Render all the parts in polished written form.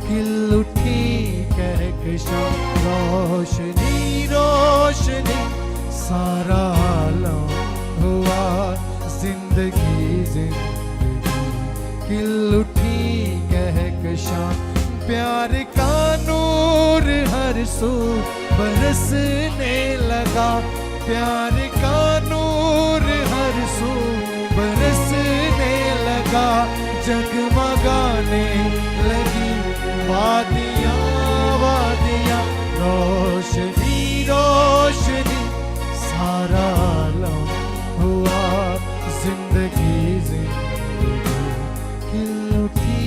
खिल उठी कहकशां रोशनी रोशनी सारा आलम हुआ जिंदगी जिंदगी खिल उठी कहकशां प्यार का नूर हर सू बरसने लगा प्यार का नूर हर सू बरसने लगा जगमगाने लगी वादियाँ वादियाँ रोशनी रोशनी सारा आलम हुआ जिंदगी जिंदगी खिल उठी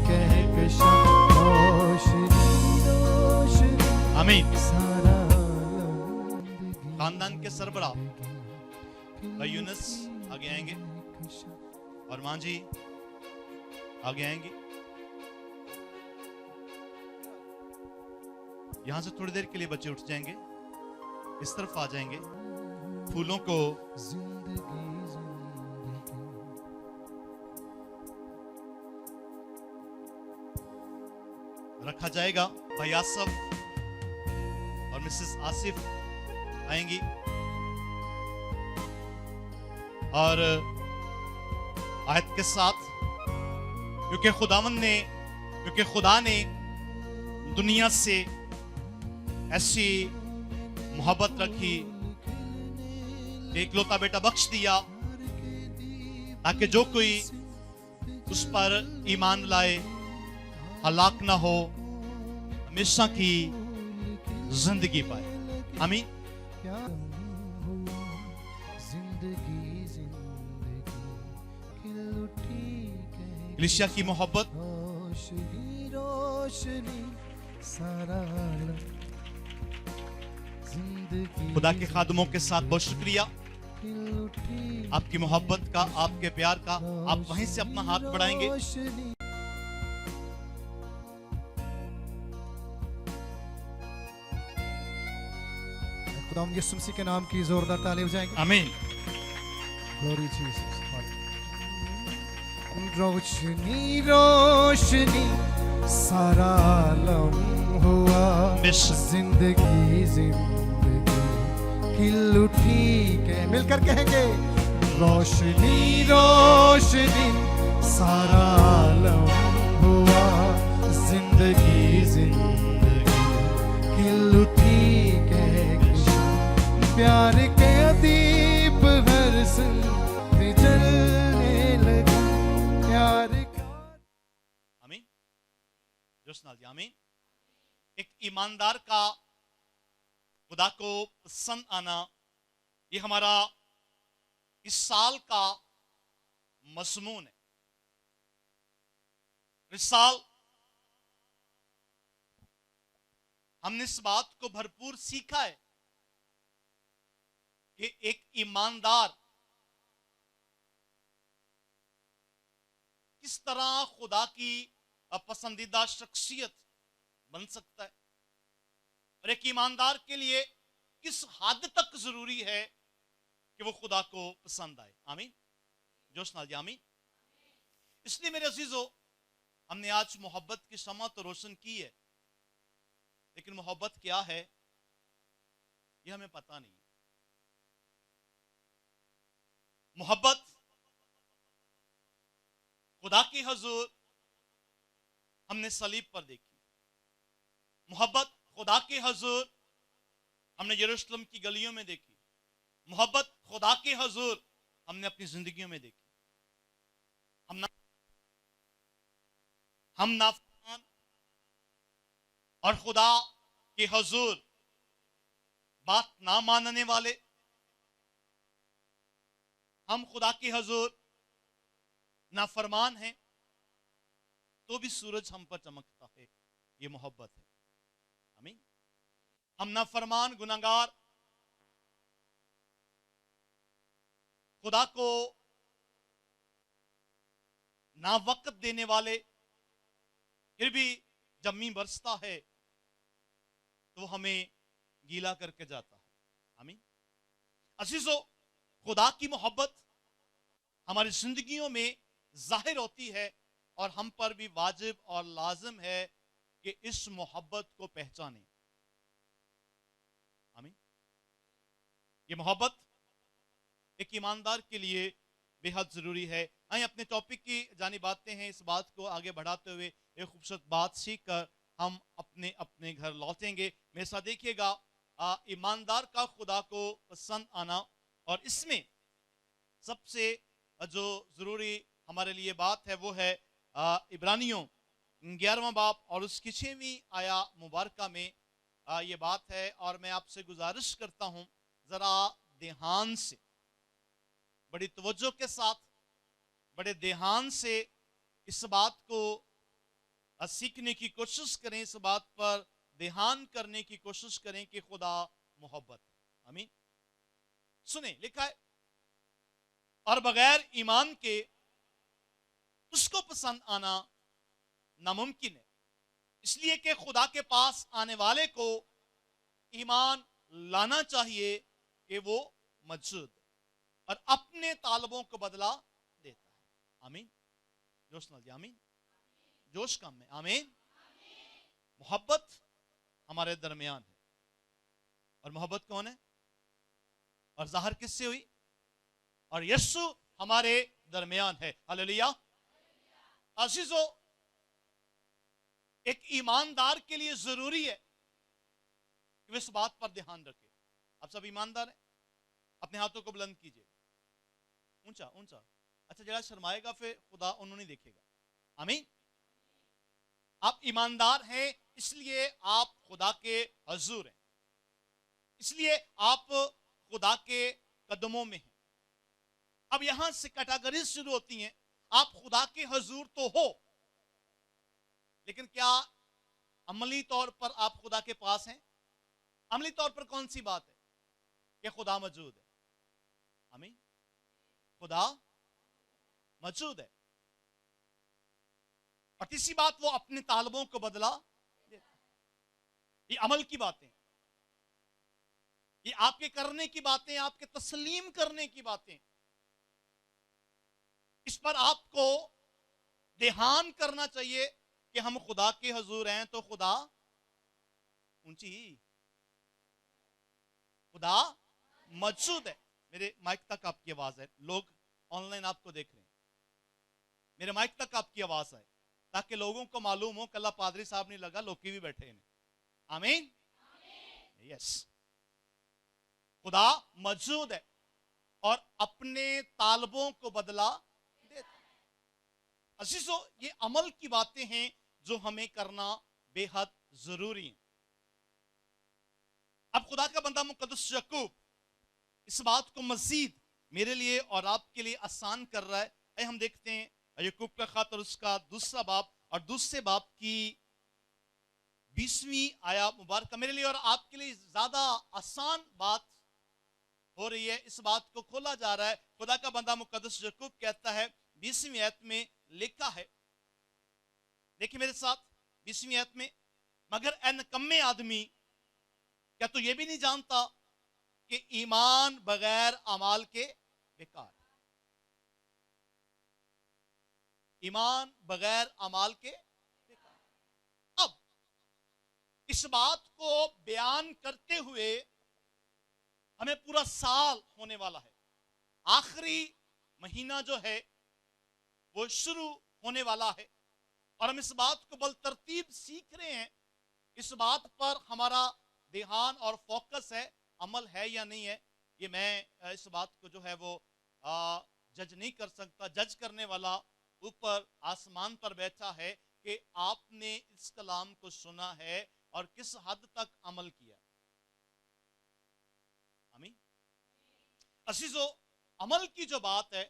कहकशां रोशनी रोशनी आमीन। सारा आलम खानदान के सरबराह भाई यूनुस आगे आएंगे और मां जी आगे आएंगे। यहां से थोड़ी देर के लिए बच्चे उठ जाएंगे, इस तरफ आ जाएंगे, फूलों को रखा जाएगा। भाई आसिफ और मिसेस आसिफ आएंगी और आयत के साथ, क्योंकि खुदा ने दुनिया से ऐसी मोहब्बत रखी कि इकलौता बेटा बख्श दिया ताकि जो कोई उस पर ईमान लाए हलाक ना हो, हमेशा की जिंदगी पाए। आमीन। कलीसिया की मोहब्बत, खुदा के खादमों के साथ बहुत शुक्रिया आपकी मोहब्बत का, आपके प्यार का। आप वहीं से अपना हाथ बढ़ाएंगे। खुदा यीशु मसीह के नाम की जोरदार ताली बजाएंगे। आमीन। Glory Jesus. रोशनी रोशनी सारा आलम हुआ जिंदगी जिंदगी खिल उठी के मिलकर कहेंगे रोशनी रोशनी सारा आलम हुआ जिंदगी जिंदगी खिल उठी के प्यार के दीप हर से जलने लगा प्यार का। आमीन। जोशनाल जी आमीन। एक ईमानदार का खुदा को पसंद आना, ये हमारा इस साल का मज़मून है। इस साल हमने इस बात को भरपूर सीखा है कि एक ईमानदार किस तरह खुदा की पसंदीदा शख्सियत बन सकता है और एक ईमानदार के लिए किस हद तक जरूरी है कि वो खुदा को पसंद आए। आमीन। जोशनाल जी आमीन। इसलिए मेरे अजीजों, हमने आज मोहब्बत की शमा तो रोशन की है, लेकिन मोहब्बत क्या है ये हमें पता नहीं है। मोहब्बत खुदा की हुजूर हमने सलीब पर देखी, मोहब्बत खुदा के हुजूर हमने यरूशलेम की गलियों में देखी, मोहब्बत खुदा के हुजूर हमने अपनी जिंदगियों में देखी। हम नाफरमान और खुदा के हुजूर बात ना मानने वाले, हम खुदा के हुजूर नाफरमान हैं तो भी सूरज हम पर चमकता है। ये मोहब्बत है। आमीन। हम नाफरमान गुनाहगार खुदा को ना वक्त देने वाले, फिर भी जब मींह बरसता है तो हमें गीला करके जाता है। आमीन। अजीजों, खुदा की मोहब्बत हमारी जिंदगियों में जाहिर होती है और हम पर भी वाजिब और लाजिम है कि इस मोहब्बत को पहचाने। आमीन। ये मोहब्बत एक ईमानदार के लिए बेहद जरूरी है। आइए अपने टॉपिक की जानिब आते हैं। इस बात को आगे बढ़ाते हुए एक खूबसूरत बात सीख कर हम अपने अपने घर लौटेंगे। मेरे साथ देखिएगा, ईमानदार का खुदा को पसंद आना, और इसमें सबसे जो जरूरी हमारे लिए बात है वो है इब्रानियों 11वां बाब और उसकी 6वीं आया मुबारका में ये बात है। और मैं आपसे गुजारिश करता हूं, जरा ध्यान से, बड़ी तवज्जो के साथ, बड़े ध्यान से इस बात को सीखने की कोशिश करें, इस बात पर ध्यान करने की कोशिश करें कि खुदा मोहब्बत है। आमीन। सुने, लिखा है, और बगैर ईमान के उसको पसंद आना नामुमकिन है, इसलिए कि खुदा के पास आने वाले को ईमान लाना चाहिए कि वो मौजूद है और अपने तालबों को बदला देता है। आमीन। जोश ना दिया, आमीन। जोश कम में, आमीन। मोहब्बत हमारे दरमियान है, और मोहब्बत कौन है और जाहिर किससे हुई? और यीशु हमारे दरमियान है। हालेलुया। अजीजों, एक ईमानदार के लिए जरूरी है कि वे इस बात पर ध्यान रखे। आप सब ईमानदार हैं? अपने हाथों को बुलंद कीजिए, ऊंचा ऊंचा। अच्छा, जरा शर्माएगा फिर खुदा उन्होंने नहीं देखेगा। आमीन। आप ईमानदार हैं, इसलिए आप खुदा के हजूर हैं, इसलिए आप खुदा के कदमों में हैं। अब यहां से कैटेगरीज शुरू होती हैं। आप खुदा के हजूर तो हो, लेकिन क्या अमली तौर पर आप खुदा के पास हैं? अमली तौर पर कौन सी बात है? कि खुदा मौजूद है। आमीन। खुदा मौजूद है। और तीसरी बात, वो अपने तालबों को बदला देता है। ये अमल की बातें, ये आपके करने की बातें, आपके तस्लीम करने की बातें। इस पर आपको ध्यान करना चाहिए कि हम खुदा के हजूर हैं, तो खुदा ऊंची, खुदा मौजूद है। मेरे माइक तक आपकी आवाज है, लोग ऑनलाइन आपको देख रहे हैं, मेरे माइक तक आपकी आवाज है, ताकि लोगों को मालूम हो कल पादरी साहब नहीं लगा, लोग भी बैठे हैं। आमीन। यस, खुदा मौजूद है और अपने तालबों को बदला देता है। अजीजों, ये अमल की बातें हैं जो हमें करना बेहद जरूरी है। अब खुदा का बंदा मुकद्दस याकूब इस बात को मजीद मेरे लिए और आपके लिए आसान कर रहा है। आइए हम देखते हैं याकूब का खत और उसका दूसरा बाब और दूसरे बाब की 20वीं आया मुबारक। मेरे लिए और आपके लिए ज्यादा आसान बात हो रही है, इस बात को खोला जा रहा है। खुदा का बंदा मुकद्दस याकूब कहता है, 20वीं आयत में लिखा है, देखिए मेरे साथ 20वीं आयत में, मगर ए निकम्मे आदमी, क्या तू ये भी नहीं जानता कि ईमान बगैर अमाल के बेकार? ईमान बगैर अमाल के बेकार। अब इस बात को बयान करते हुए हमें पूरा साल होने वाला है, आखिरी महीना जो है वो शुरू होने वाला है, और हम इस बात को बल तरतीब सीख रहे हैं। इस बात पर हमारा ध्यान और फोकस है, अमल है या नहीं है। ये मैं इस बात को जो है वो जज नहीं कर सकता। जज करने वाला ऊपर आसमान पर बैठा है कि आपने इस कलाम को सुना है और किस हद तक अमल किया। आमीन। अजीजों, अमल की जो बात है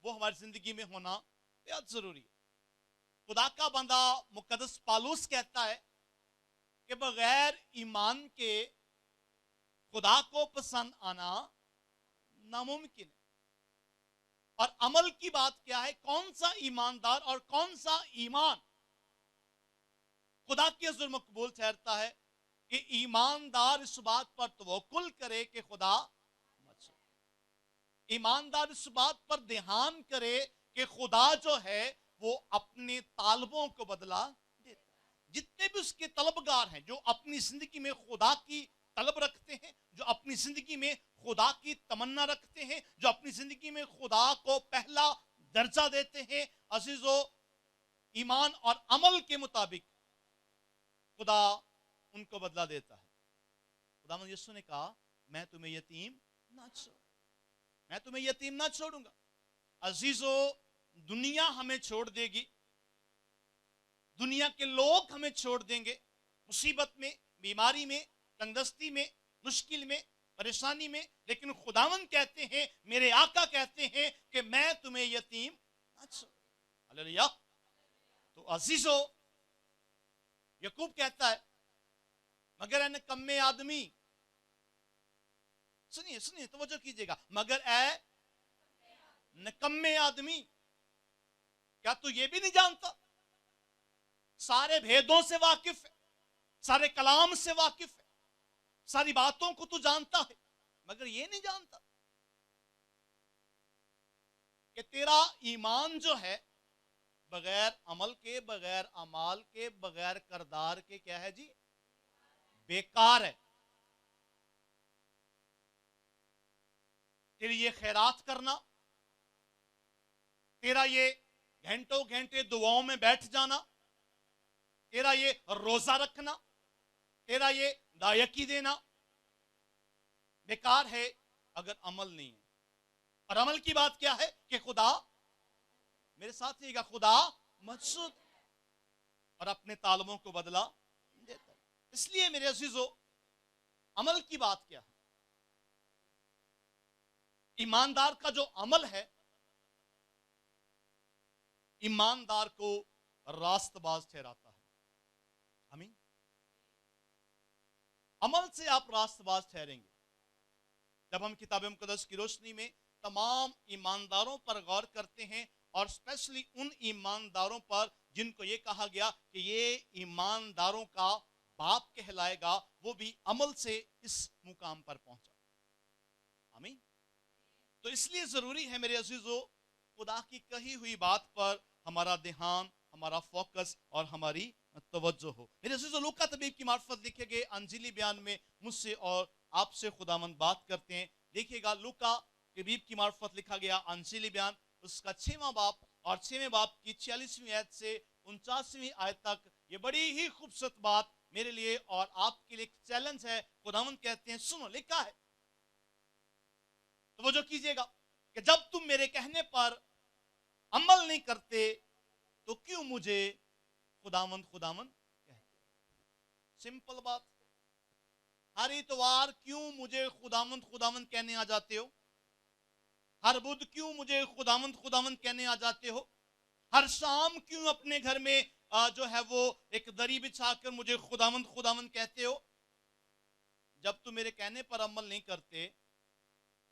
वो हमारी जिंदगी में होना बेहद जरूरी है। खुदा का बंदा मुकद्दस पालूस कहता है कि बगैर ईमान के खुदा को पसंद आना नामुमकिन है। और अमल की बात क्या है? कौन सा ईमानदार और कौन सा ईमान खुदा के हुज़ूर मकबूल ठहरता है? कि ईमानदार इस बात पर तवक्कुल करे कि खुदा मौजूद है। ईमानदार इस बात पर ध्यान करे कि खुदा जो है वो अपने तालबों को बदला देता है। جتنے بھی اس کے طلبگار ہیں جو اپنی زندگی میں خدا کی طلب رکھتے ہیں، جو اپنی زندگی میں خدا کی تمنا رکھتے ہیں، جو اپنی زندگی میں خدا کو پہلا درجہ دیتے ہیں، عزیزو، ایمان اور عمل کے مطابق خدا ان کو بدلہ دیتا ہے۔ خداوند یسوع نے کہا میں تمہیں یتیم نہ چھوڑوں، میں تمہیں یتیم نہ چھوڑوں گا۔ عزیزو، دنیا ہمیں چھوڑ دے گی، دنیا کے لوگ ہمیں چھوڑ دیں گے، مصیبت میں، بیماری میں، تنگدستی میں، مشکل میں، پریشانی میں، لیکن خداوند کہتے ہیں، میرے آقا کہتے ہیں کہ میں تمہیں یتیم نہ چھوڑوں۔ ہلیلویا۔ تو عزیزو، یعقوب کہتا ہے مگر اے نکمے آدمی، سنیے سنیے توجہ کیجئے گا، مگر اے نکمے آدمی، کیا تو یہ بھی نہیں جانتا؟ سارے بھیدوں سے واقف ہے، سارے کلام سے واقف ہے، ساری باتوں کو تو جانتا ہے، مگر یہ نہیں جانتا کہ تیرا ایمان جو ہے بغیر عمل کے، بغیر اعمال کے، بغیر کردار کے کیا ہے جی؟ بیکار ہے۔ تیری یہ خیرات کرنا، تیرا یہ گھنٹوں گھنٹے دعاؤں میں بیٹھ جانا، تیرا یہ روزہ رکھنا، تیرا یہ دایکی دینا بیکار ہے اگر عمل نہیں ہے۔ اور عمل کی بات کیا ہے کہ خدا، میرے ساتھ رہیے گا، خدا مقصود اور اپنے طالبوں کو بدلہ دیتا ہے۔ اس لیے میرے عزیزو، عمل کی بات کیا ہے؟ ایماندار کا جو عمل ہے، ایماندار کو راست باز ٹھہراتا ہے۔ آمین۔ عمل سے آپ راست باز ٹھہریں گے۔ جب ہم کتاب مقدس کی روشنی میں تمام ایمانداروں پر غور کرتے ہیں، اور اسپیشلی ان ایمانداروں پر جن کو یہ کہا گیا کہ یہ ایمانداروں کا باپ کہلائے گا، وہ بھی عمل سے اس مقام پر پہنچا۔ آمین۔ تو اس لیے ضروری ہے میرے عزیزو، خدا کی کہی ہوئی بات پر ہمارا دھیان، ہمارا فوکس اور ہماری توجہ ہو۔ میرے عزیزو، لوکا طبیب کی معرفت لکھے گئے انجیلی بیان میں مجھ سے اور آپ سے خداوند بات کرتے ہیں۔ دیکھیے گا، لوکا طبیب کی معرفت لکھا گیا انجیلی بیان، اس کا 6واں باب اور 6ویں باب کی 46ویں آیت سے 49ویں آیت تک، یہ بڑی ہی خوبصورت بات میرے لیے اور آپ کے لیے ایک چیلنج ہے۔ خداوند کہتے ہیں، سنو، لکھا ہے، توجہ کیجئے گا، کہ جب تم میرے کہنے پر عمل نہیں کرتے تو کیوں مجھے خداوند خداوند کہتے؟ سمپل بات۔ ہر اتوار کیوں مجھے خداوند خداوند کہنے آ جاتے ہو؟ ہر بدھ کیوں مجھے خداوند خداوند کہنے آ جاتے ہو؟ ہر شام کیوں اپنے گھر میں جو ہے وہ ایک دری بچھا کر مجھے خداوند خداوند کہتے ہو؟ جب تم میرے کہنے پر عمل نہیں کرتے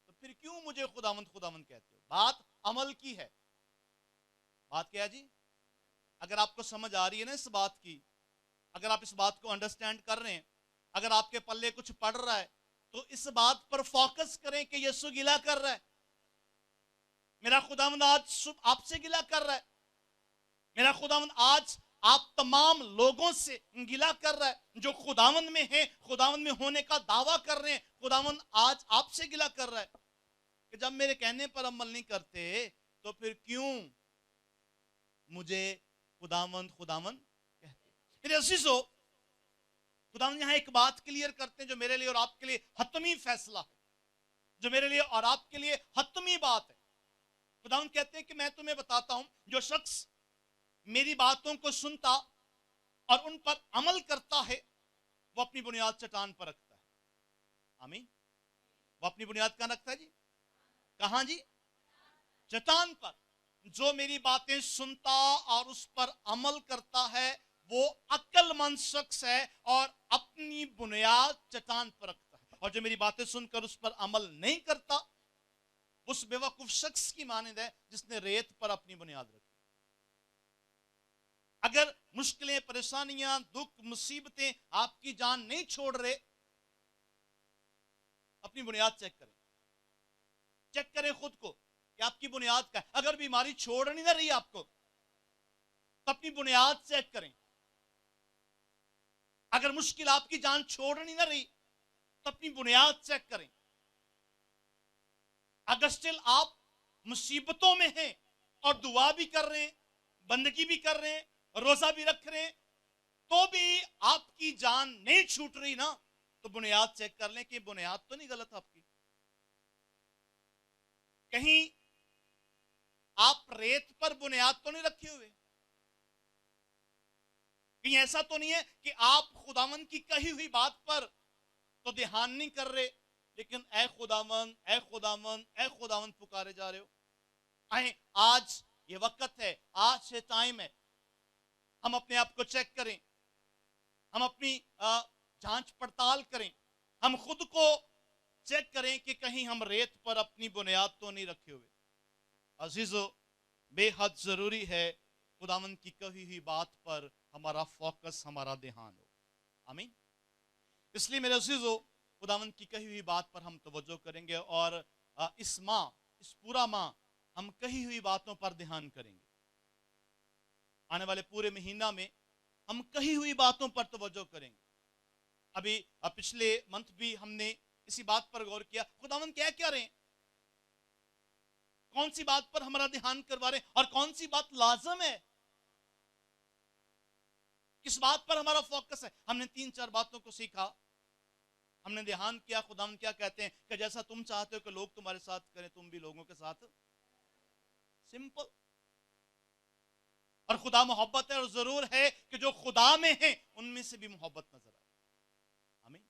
تو پھر کیوں مجھے خداوند خداوند کہتے ہو؟ بات عمل کی ہے۔ بات کیا ہے جی؟ اگر آپ کو سمجھ آ رہی ہے نا اس بات کی، اگر آپ اس بات کو انڈرسٹینڈ کر رہے ہیں، اگر آپ کے پلے کچھ پڑ رہا ہے، تو اس بات پر فوکس کریں کہ یسوع گلہ کر رہا ہے، میرا خداوند آج آپ سے گلہ کر رہا ہے، میرا خداوند آج آپ تمام لوگوں سے گلہ کر رہا ہے جو خداوند میں ہیں، خداوند میں ہونے کا دعویٰ کر رہے ہیں۔ خداوند آج آپ سے گلہ کر رہا ہے کہ جب میرے کہنے پر عمل نہیں کرتے تو پھر کیوں مجھے خداوند خداوند کہتے؟ میرے عزیزو، خداوند یہاں ایک بات کلیئر کرتے ہیں جو میرے لیے اور آپ کے لیے حتمی فیصلہ ہے، جو میرے لیے اور آپ کے لیے حتمی بات ہے۔ خداوند کہتے ہیں کہ میں تمہیں بتاتا ہوں، جو شخص میری باتوں کو سنتا اور ان پر عمل کرتا ہے، وہ اپنی بنیاد چٹان پر رکھتا ہے۔ آمین۔ وہ اپنی بنیاد کہاں رکھتا ہے جی؟ کہاں جی؟ چٹان پر۔ جو میری باتیں سنتا اور اس پر عمل کرتا ہے وہ عقل مند شخص ہے اور اپنی بنیاد چٹان پر رکھتا ہے، اور جو میری باتیں سن کر اس پر عمل نہیں کرتا اس بے وقوف شخص کی مانند ہے جس نے ریت پر اپنی بنیاد رکھی۔ اگر مشکلیں، پریشانیاں، دکھ، مصیبتیں آپ کی جان نہیں چھوڑ رہے، اپنی بنیاد چیک کریں، چیک کریں خود کو کہ آپ کی بنیاد کیا ہے۔ اگر بیماری چھوڑ نہیں نہ رہی آپ کو تو اپنی بنیاد چیک کریں، اگر مشکل آپ کی جان چھوڑنی نہ رہی تو اپنی بنیاد چیک کریں. اگر سٹل آپ مصیبتوں میں ہیں اور دعا بھی کر رہے ہیں, بندگی بھی کر رہے ہیں, روزہ بھی رکھ رہے ہیں, تو بھی آپ کی جان نہیں چھوٹ رہی نا, تو بنیاد چیک کر لیں کہ بنیاد تو نہیں غلط آپ کی. کہیں آپ ریت پر بنیاد تو نہیں رکھے ہوئے, کہیں ایسا تو نہیں ہے کہ آپ خداوند کی کہی ہوئی بات پر تو دھیان نہیں کر رہے, لیکن اے خداوند اے خداوند اے خداوند پکارے جا رہے ہو. آئیں, آج یہ وقت ہے, آج یہ ٹائم ہے, ہم اپنے آپ کو چیک کریں, ہم اپنی جانچ پڑتال کریں, ہم خود کو چیک کریں کہ کہیں ہم ریت پر اپنی بنیاد تو نہیں رکھے ہوئے. عزیزو, بے حد ضروری ہے خداوند کی کہی ہوئی بات پر ہمارا فوکس, ہمارا دھیان ہو. آمین. اس لیے میرے عزیزو, خداوند کی کہی ہوئی بات پر ہم توجہ کریں گے, اور اس ماہ, اس پورا ماہ ہم کہی ہوئی باتوں پر دھیان کریں گے. آنے والے پورے مہینہ میں ہم کہی ہوئی باتوں پر توجہ کریں گے. ابھی پچھلے منتھ بھی ہم نے اسی بات پر غور کیا, خداوند کیا رہے ہیں, کون سی بات پر ہمارا دھیان کروا رہے ہیں, اور کون سی بات لازم ہے, کس بات پر ہمارا فوکس ہے. ہم نے 3-4 باتوں کو سیکھا, ہم نے دھیان کیا خداوند کیا کہتے ہیں, کہ جیسا تم چاہتے ہو کہ لوگ تمہارے ساتھ کریں, تم بھی لوگوں کے ساتھ. سمپل. اور خدا محبت ہے, اور ضرور ہے کہ جو خدا میں ہیں ان میں سے بھی محبت نظر آئے. آمین.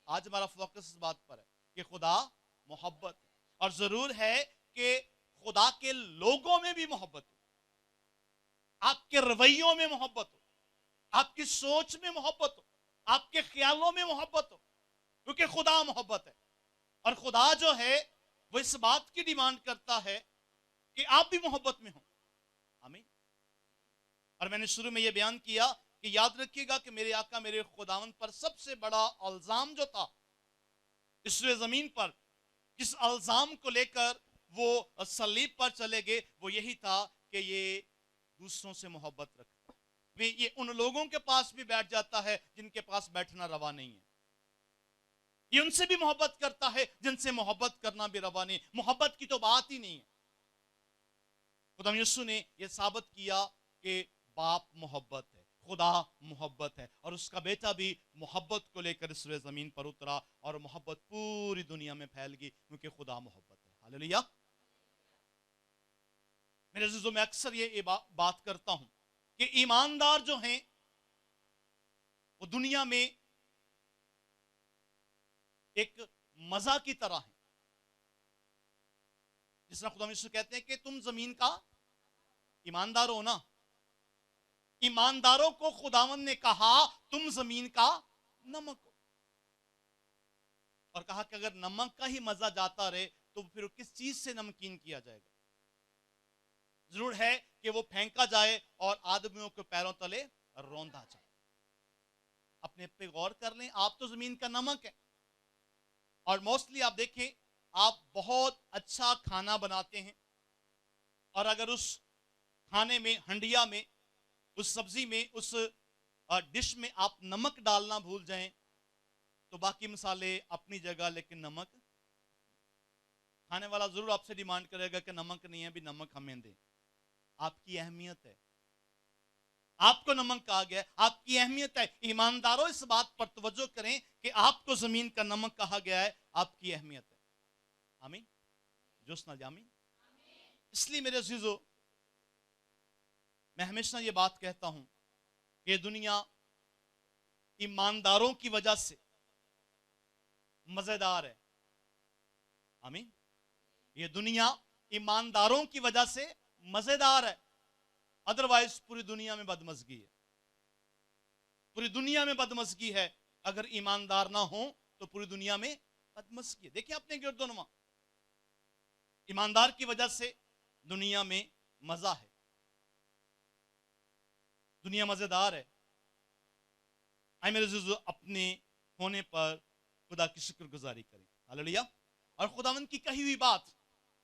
آج ہمارا فوکس اس بات پر ہے کہ خدا محبت ہے, اور ضرور ہے کہ خدا کے لوگوں میں بھی محبت ہو, آپ کے رویوں میں محبت ہو, آپ کی سوچ میں محبت ہو, آپ کے خیالوں میں محبت ہو, کیونکہ خدا محبت ہے. اور خدا جو ہے وہ اس بات کی ڈیمانڈ کرتا ہے کہ آپ بھی محبت میں ہوں. آمین. اور میں نے شروع میں یہ بیان کیا کہ یاد رکھیے گا کہ میرے آقا میرے خداوند پر سب سے بڑا الزام جو تھا اس روئے زمین پر, جس الزام کو لے کر وہ صلیب پر چلے گئے, وہ یہی تھا کہ یہ دوسروں سے محبت رکھتا ہے. یہ ان لوگوں کے پاس بھی بیٹھ جاتا ہے جن کے پاس بیٹھنا روا نہیں ہے. یہ ان سے بھی محبت کرتا ہے جن سے محبت کرنا بھی روا نہیں. محبت کی تو بات ہی نہیں ہے. خدا یسوع نے یہ ثابت کیا کہ باپ محبت ہے, خدا محبت ہے, اور اس کا بیٹا بھی محبت کو لے کر اس روئے زمین پر اترا, اور محبت پوری دنیا میں پھیل گئی کیونکہ خدا محبت ہے. ہاللیلویہ. میرے عزیزوں, میں اکثر یہ بات کرتا ہوں کہ ایماندار جو ہیں وہ دنیا میں ایک مزہ کی طرح ہیں. جس طرح خدا یسوع کہتے ہیں کہ تم زمین کا ایماندار ہو نا. ایمانداروں کو خداوند نے کہا تم زمین کا نمک ہو, اور کہا کہ اگر نمک کا ہی مزہ جاتا رہے تو پھر کس چیز سے نمکین کیا جائے گا. ضرور ہے کہ وہ پھینکا جائے اور آدمیوں کے پیروں تلے روندا جائے. اپنے پہ غور کر لیں, آپ تو زمین کا نمک ہے, اور موسٹلی آپ دیکھیں آپ بہت اچھا کھانا بناتے ہیں, اور اگر اس کھانے میں, ہنڈیا میں, اس سبزی میں, اس ڈش میں آپ نمک ڈالنا بھول جائیں تو باقی مسالے اپنی جگہ, لیکن نمک, کھانے والا ضرور آپ سے ڈیمانڈ کرے گا کہ نمک نہیں ہے, بھی نمک ہمیں دیں. آپ کی اہمیت ہے, آپ کو نمک کہا گیا ہے, آپ کی اہمیت ہے. ایمانداروں اس بات پر توجہ کریں کہ آپ کو زمین کا نمک کہا گیا ہے, آپ کی اہمیت ہے. آمین. جو سنا جامین. اس لیے میرے عزیزو, میں ہمیشہ یہ بات کہتا ہوں کہ دنیا ایمانداروں کی وجہ سے مزیدار ہے. آمین. یہ دنیا ایمانداروں کی وجہ سے مزیدار ہے, ادروائز پوری دنیا میں بدمزگی ہے. پوری دنیا میں بدمزگی ہے. اگر ایماندار نہ ہوں تو پوری دنیا میں بدمزگی ہے. دیکھیں اپنے گرد و نما, ایماندار کی وجہ سے دنیا میں مزہ ہے, دنیا مزیدار ہے. آئے میرے عزیزو, اپنے ہونے پر خدا کی شکر گزاری کریں. ہاللیلویہ. اور خداوند کی کہی ہوئی بات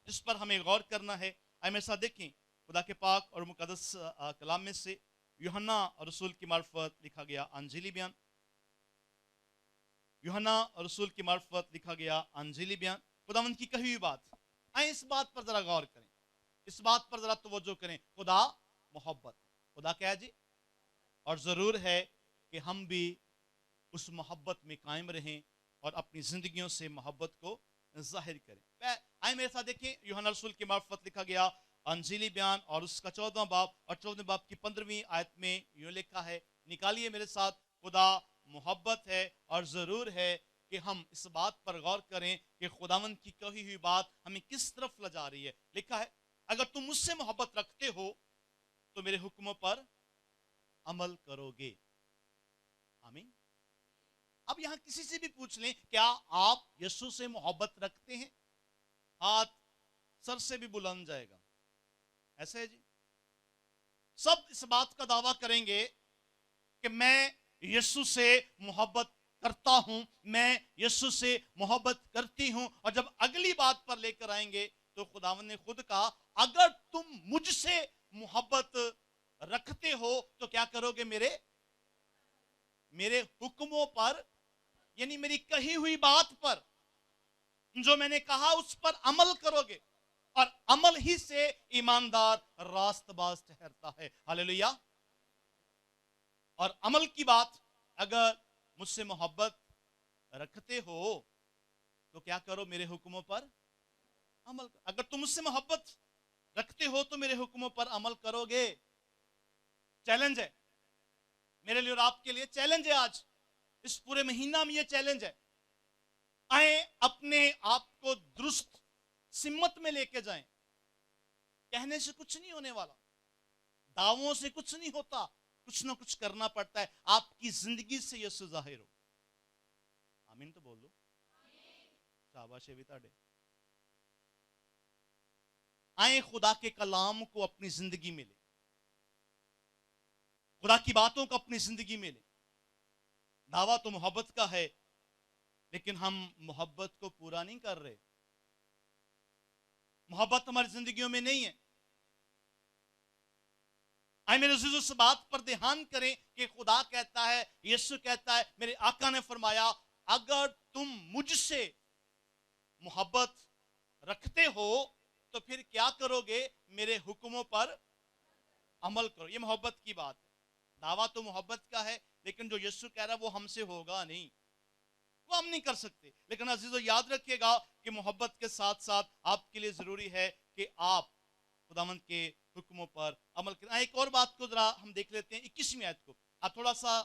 جس پر ہمیں غور کرنا ہے, آئے میرے ساتھ دیکھیں خدا کے پاک اور مقدس کلام میں سے یوحنا رسول کی معرفت لکھا گیا انجیلی بیان यूहन्ना रसूल की मार्फत लिखा गया अंजीली बयान, खुदावंद की कही हुई बात। आए इस बात पर जरा गौर करें, इस बात पर जरा तवज्जो करें। खुदा मोहब्बत, खुदा क्या है जी? और जरूर है कि हम भी उस मोहब्बत में कायम रहें और अपनी जिंदगियों से मोहब्बत को जाहिर करें। आए मेरे साथ देखें, यूहन्ना रसूल की मार्फत लिखा गया अंजीली बयान और उसका 14वां बाब और 14वें बाब की 15वीं आयत में यूं लिखा है, निकालिए मेरे साथ, खुदा मोहब्बत है और जरूर है कि हम इस बात पर गौर करें कि खुदावंद की कही हुई बात हमें किस तरफ ले जा रही है। लिखा है, अगर तुम मुझसे मोहब्बत रखते हो तो मेरे हुक्मों पर अमल करोगे। आमीन। अब यहां किसी से भी पूछ लें, क्या आप यीशु से मोहब्बत रखते हैं? हाथ सर से भी बुलंद जाएगा। ऐसे है जी, सब इस बात का दावा करेंगे कि मैं यीशु से मोहब्बत करता हूं, मैं यीशु से मोहब्बत करती हूं। और जब अगली बात पर लेकर आएंगे तो खुदावंद ने खुद कहा, अगर तुम मुझसे मोहब्बत रखते हो तो क्या करोगे? मेरे हुक्मों पर, यानी मेरी कही हुई बात पर, जो मैंने कहा उस पर अमल करोगे। और अमल ही से ईमानदार रास्तबाज ठहरता है। हालेलुया। और अमल की बात, अगर मुझसे मोहब्बत रखते हो तो क्या करो? मेरे हुक्मों पर अमल। अगर तुम मुझसे मोहब्बत रखते हो तो मेरे हुक्मों पर अमल करोगे। चैलेंज है मेरे लिए और आपके लिए, चैलेंज है आज इस पूरे महीना में, ये चैलेंज है। आए अपने आप को दुरुस्त सिम्मत में लेके जाएं। कहने से कुछ नहीं होने वाला, दावों से कुछ नहीं होता, कुछ ना कुछ करना पड़ता है। आपकी जिंदगी से यीशु जाहिर हो। आमीन तो बोल दो। शाबाश है भी ताड़े। आए खुदा के कलाम को अपनी जिंदगी में ले, खुदा की बातों को अपनी जिंदगी में ले। दावा तो मोहब्बत का है, लेकिन हम मोहब्बत को पूरा नहीं कर रहे। मोहब्बत हमारी जिंदगियों में नहीं है। आए मेरे अज़ीज़ों, उस बात पर ध्यान करें कि खुदा कहता है, यीशु कहता है, मेरे आका ने फरमाया, अगर तुम मुझसे मोहब्बत रखते हो तो फिर क्या करोगे? मेरे हुक्मों पर अमल करो। ये मोहब्बत की बात है। दावा तो मोहब्बत का है, लेकिन जो यीशु कह रहा है वो हमसे होगा नहीं, वो हम नहीं कर सकते। लेकिन अजीजों, याद रखिएगा कि मोहब्बत के साथ साथ आपके लिए जरूरी है कि आप खुदावंद के हुक्मों पर अमल करें। एक और बात को जरा हम देख लेते हैं, 21वीं आयत को। आप थोड़ा सा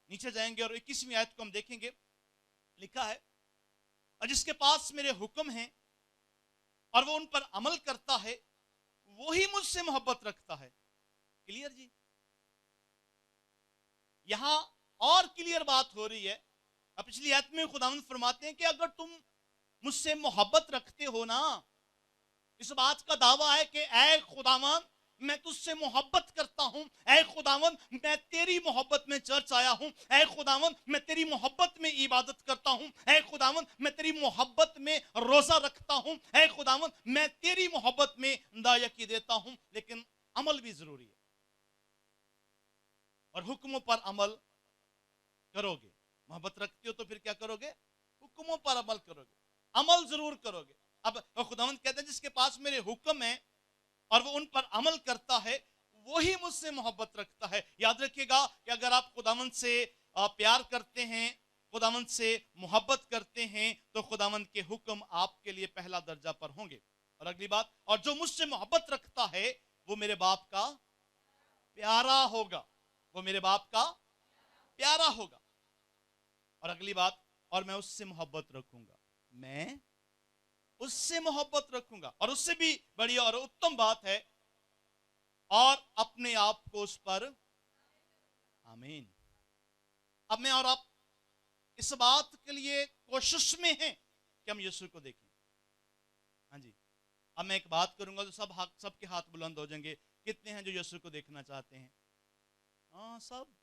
नीचे जाएंगे और 21वीं आयत को हम देखेंगे। लिखा है, और जिसके पास मेरे हुक्म हैं और वो उन पर अमल करता है, वही मुझसे मोहब्बत रखता है। क्लियर जी? यहां और क्लियर बात हो रही है। अब पिछली आयत में खुदावंद फरमाते हैं कि अगर तुम मुझसे मोहब्बत रखते हो ना, इस बात का दावा है कि ऐ खुदावंद, मैं तुझसे मोहब्बत करता हूं। ऐ खुदावंद, मैं तेरी मोहब्बत में चर्च आया हूं। ऐ खुदावंद, मैं तेरी मोहब्बत में इबादत करता हूं। ऐ खुदावंद, मैं तेरी मोहब्बत में रोजा रखता हूं। ऐ खुदावंद, मैं तेरी मोहब्बत में दायकी देता हूं। लेकिन अमल भी जरूरी है, और हुक्मों पर अमल करोगे। मोहब्बत रखते हो तो फिर क्या करोगे? हुक्मों पर अमल करोगे, अमल जरूर करोगे। अब खुदावंद कहते हैं, जिसके पास मेरे हुक्म है और वो उन पर अमल करता है, वही मुझसे मोहब्बत रखता है। याद रखिएगा कि अगर आप खुदावंद से प्यार करते हैं, खुदावंद से मोहब्बत करते हैं, तो खुदावंद के हुक्म आपके लिए पहला दर्जा पर होंगे। और अगली बात, और जो मुझसे मोहब्बत रखता है वो मेरे बाप का प्यारा होगा। वो मेरे बाप का प्यारा होगा। और अगली बात, और मैं उससे मोहब्बत रखूंगा। मैं उससे मोहब्बत रखूंगा। और उससे भी बड़ी और उत्तम बात है, और अपने आप को उस पर। आमीन। अब मैं और आप इस बात के लिए कोशिश में हैं कि हम यीशु को देखें। हाँ जी, अब मैं एक बात करूंगा तो सबके हाथ बुलंद हो जाएंगे। कितने हैं जो यीशु को देखना चाहते हैं? हाँ, सब।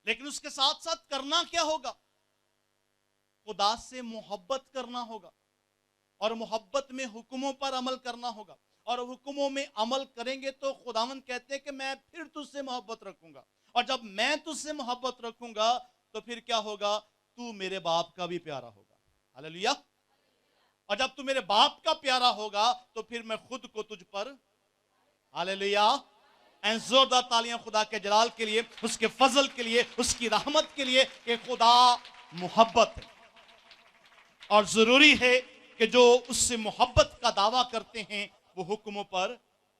लेकिन उसके साथ साथ करना क्या होगा? खुदा से मोहब्बत करना होगा, और मोहब्बत में हुक्मों पर अमल करना होगा। और हुक्मों में अमल करेंगे तो खुदावंद कहते हैं कि मैं फिर तुझसे मोहब्बत रखूंगा। اور جب میں تجھ سے محبت رکھوں گا تو پھر کیا ہوگا؟ تو میرے باپ کا بھی پیارا ہوگا. ہاللیلویا. اور جب تو میرے باپ کا پیارا ہوگا تو پھر میں خود کو تجھ پر، ہاللیلویا، زوردار تالیاں خدا کے جلال کے لیے، اس کے فضل کے لیے، اس کی رحمت کے لیے کہ خدا محبت ہے. اور ضروری ہے کہ جو اس سے محبت کا دعویٰ کرتے ہیں وہ حکموں پر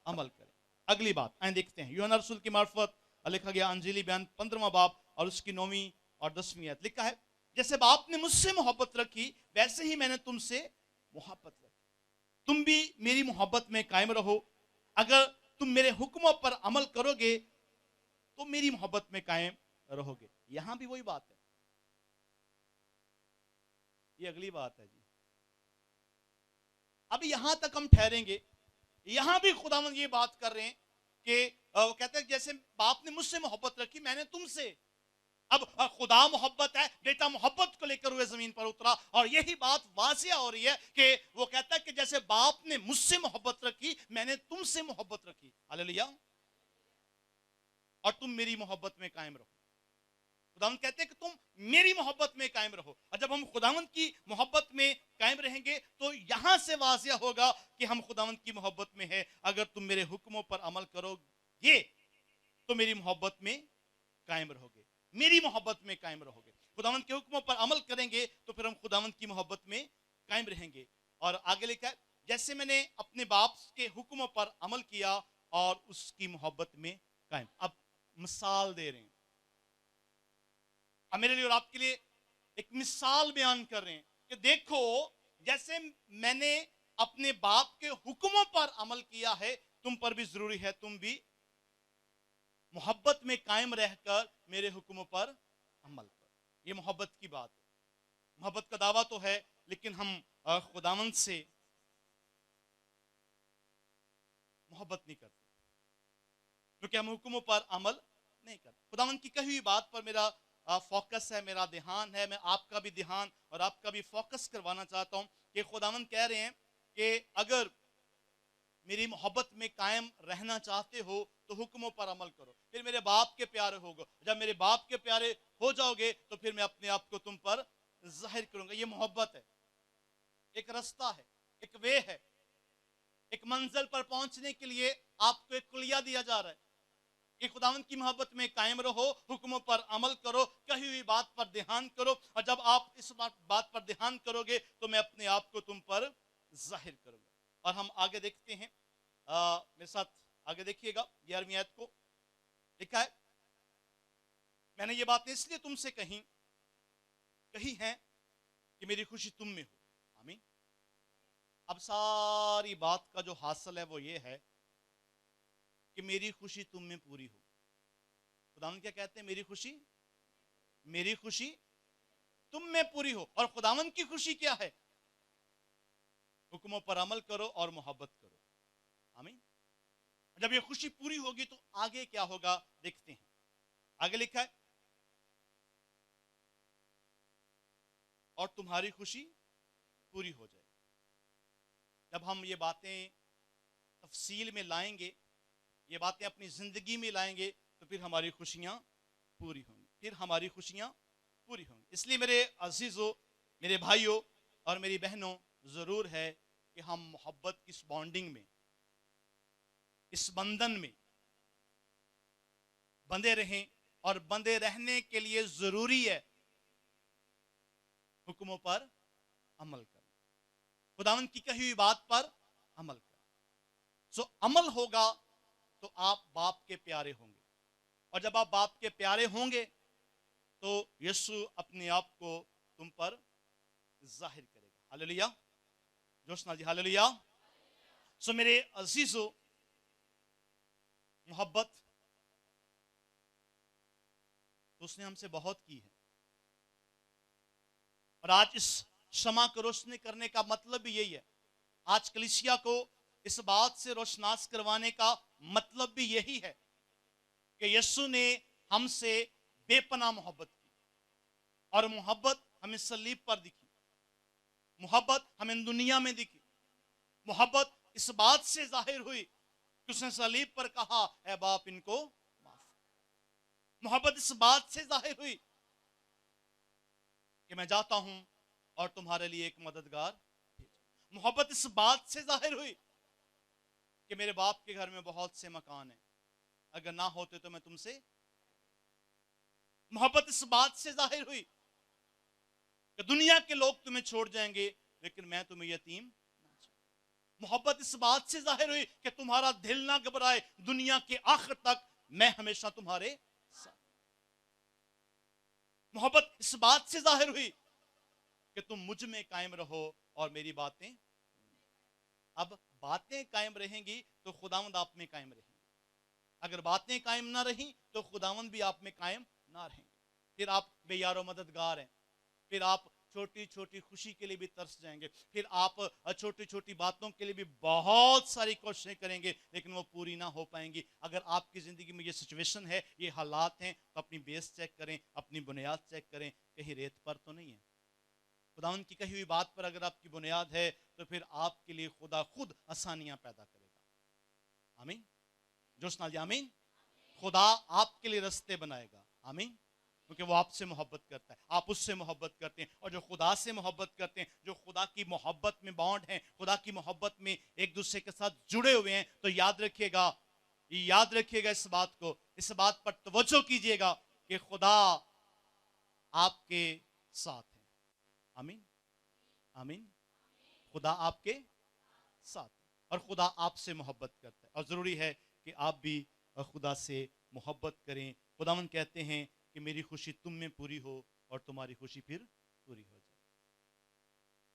عمل کریں. اگلی بات آئیں دیکھتے ہیں. یوحنا رسول کی معرفت لکھا گیا انجیلی بیان 15واں باب اور اس کی 9ویں اور 10ویں آیت. لکھا ہے جیسے باپ نے مجھ سے محبت رکھی ویسے ہی میں نے تم سے محبت رکھی. تم بھی میری محبت میں قائم رہو. اگر تم میرے حکموں پر عمل کرو گے تو میری محبت میں قائم رہو گے. یہاں بھی وہی بات ہے. یہ اگلی بات ہے جی. اب یہاں تک ہم ٹھہریں گے. یہاں بھی خداوند یہ بات کر رہے ہیں کہ وہ کہتے ہیں جیسے باپ نے مجھ سے محبت رکھی میں نے تم سے. اب خدا محبت ہے، بیٹا محبت کو لے کر ہوئے زمین پر اترا اور یہی بات واضح ہو رہی ہے کہ وہ کہتا ہے کہ جیسے باپ نے مجھ سے محبت رکھی میں نے تم سے محبت رکھی. ہاللیلویا. اور تم میری محبت میں قائم رہو. خداوند کہتے ہیں کہ تم میری محبت میں قائم رہو. اور جب ہم خداوند کی محبت میں قائم رہیں گے تو یہاں سے واضح ہوگا کہ ہم خداوند کی محبت میں ہیں. اگر تم میرے حکموں پر عمل کرو گے تو میری محبت میں قائم رہو گے. میری محبت میں قائم رہو گے. خداوند کے حکموں پر عمل کریں گے تو پھر ہم خداوند کی محبت میں قائم رہیں گے. اور آگے لکھا ہے جیسے میں نے اپنے باپ کے حکموں پر عمل کیا اور اس کی محبت میں قائم. اب مثال دے رہے ہیں. اب میرے لیے اور آپ کے لیے ایک مثال بیان کر رہے ہیں کہ دیکھو جیسے میں نے اپنے باپ کے حکموں پر عمل کیا ہے تم پر بھی ضروری ہے تم بھی محبت میں قائم رہ کر میرے حکموں پر عمل کرو. یہ محبت کی بات ہے. محبت کا دعویٰ تو ہے لیکن ہم خداوند سے محبت نہیں کرتے کیونکہ ہم حکموں پر عمل نہیں کرتے. خداوند کی کہی ہوئی بات پر میرا فوکس ہے، میرا دھیان ہے. میں آپ کا بھی دھیان اور آپ کا بھی فوکس کروانا چاہتا ہوں کہ خداوند کہہ رہے ہیں کہ اگر میری محبت میں قائم رہنا چاہتے ہو تو حکموں پر عمل کرو. پھر میرے باپ کے پیارے ہوگو. جب میرے باپ کے پیارے ہو جاؤ گے تو پھر میں اپنے آپ کو تم پر ظاہر کروں گا. یہ محبت ہے. ایک رستہ ہے، ایک وے ہے. ایک منزل پر پہنچنے کے لیے آپ کو ایک کلیہ دیا جا رہا ہے کہ خداوند کی محبت میں قائم رہو، حکموں پر عمل کرو، کہی ہوئی بات پر دھیان کرو. اور جب آپ اس بات پر دھیان کرو گے تو میں اپنے آپ کو تم پر ظاہر کروں گا. اور ہم آگے دیکھتے ہیں. میرے ساتھ آگے دیکھیے گا 11ویں آیت کو. لکھا ہے میں نے یہ باتیں اس لیے تم سے کہی ہیں کہ میری خوشی تم میں ہو. آمین. اب ساری بات کا جو حاصل ہے وہ یہ ہے کہ میری خوشی تم میں پوری ہو. خداوند کیا کہتے ہیں؟ میری خوشی تم میں پوری ہو. اور خداوند کی خوشی کیا ہے؟ حکموں پر عمل کرو اور محبت کرو. آمین. جب یہ خوشی پوری ہوگی تو آگے کیا ہوگا دیکھتے ہیں. آگے لکھا ہے اور تمہاری خوشی پوری ہو جائے. جب ہم یہ باتیں تفصیل میں لائیں گے، یہ باتیں اپنی زندگی میں لائیں گے تو پھر ہماری خوشیاں پوری ہوں گی. اس لیے میرے عزیزوں، میرے بھائیوں اور میری بہنوں، ضرور ہے کہ ہم محبت کی اس بانڈنگ میں، اس بندھن میں بندے رہیں. اور بندے رہنے کے لیے ضروری ہے حکموں پر عمل کرنا، خداوند کی کہی ہوئی بات پر عمل کرنا. عمل ہوگا تو آپ باپ کے پیارے ہوں گے. اور جب آپ باپ کے پیارے ہوں گے تو یسوع اپنے آپ کو تم پر ظاہر کرے گا. ہاللیلویا. جوشنا جی ہاللیلویا. میرے عزیزو، محبت تو اس نے ہم سے بہت کی ہے. اور آج اس شمع کو روشن کرنے کا مطلب بھی یہی ہے. آج کلیسیا کو اس بات سے روشناس کروانے کا مطلب بھی یہی ہے کہ یسوع نے ہم سے بے پناہ محبت کی. اور محبت ہمیں صلیب پر دکھی، محبت ہمیں دنیا میں دکھی. محبت اس بات سے ظاہر ہوئی کہ اس نے صلیب پر کہا اے باپ ان کو معاف. मोहब्बत इस बात से जाहिर हुई कि मैं जाता हूं और तुम्हारे लिए एक मददगार भेजूं। मोहब्बत इस बात से जाहिर हुई कि मेरे बाप के घर में बहुत से मकान हैं, अगर ना होते तो मैं तुमसे। मोहब्बत इस बात से जाहिर हुई कि दुनिया के लोग तुम्हें छोड़ जाएंगे लेकिन मैं तुम्हें यतीम ना छोड़। मोहब्बत इस बात से जाहिर हुई कि तुम्हारा दिल ना घबराए, दुनिया के आखिर तक मैं हमेशा तुम्हारे साथ। मोहब्बत इस बात से जाहिर हुई कि तुम मुझ में कायम रहो और मेरी बातें। अब बातें कायम रहेंगी तो खुदावंद आप में कायम रहेंगे, अगर बातें कायम ना रही तो खुदावंद भी आप में कायम ना रहेंगे। फिर आप बेयारो मददगार हैं, फिर आप छोटी छोटी खुशी के लिए भी तरस जाएंगे, फिर आप छोटी छोटी बातों के लिए भी बहुत सारी कोशिशें करेंगे लेकिन वो पूरी ना हो पाएंगी। अगर आपकी जिंदगी में ये सिचुएशन है, ये हालात हैं, तो अपनी बेस चेक करें, अपनी बुनियाद चेक करें, कहीं रेत पर तो नहीं है। खुदावंद की कही हुई बात पर अगर आपकी बुनियाद है तो फिर आपके लिए खुदा खुद आसानियां पैदा करेगा। आमीन। जोश नाल आमीन। खुदा आपके लिए रास्ते बनाएगा। आमीन। क्योंकि वो आपसे मोहब्बत करता है, आप उससे मोहब्बत करते हैं, और जो खुदा से मोहब्बत करते हैं, जो खुदा की मोहब्बत में बॉन्ड हैं, खुदा की मोहब्बत में एक दूसरे के साथ जुड़े हुए हैं, तो याद रखिएगा इस बात को, इस बात पर तवज्जो कीजिएगा कि खुदा आपके साथ है। आमीन। आमीन। खुदा आपके साथ है और खुदा आपसे मोहब्बत करता है, और जरूरी है कि आप भी खुदा से मोहब्बत करें। खुदावंद कहते हैं कि मेरी खुशी तुम में पूरी हो और तुम्हारी खुशी फिर पूरी हो जाए।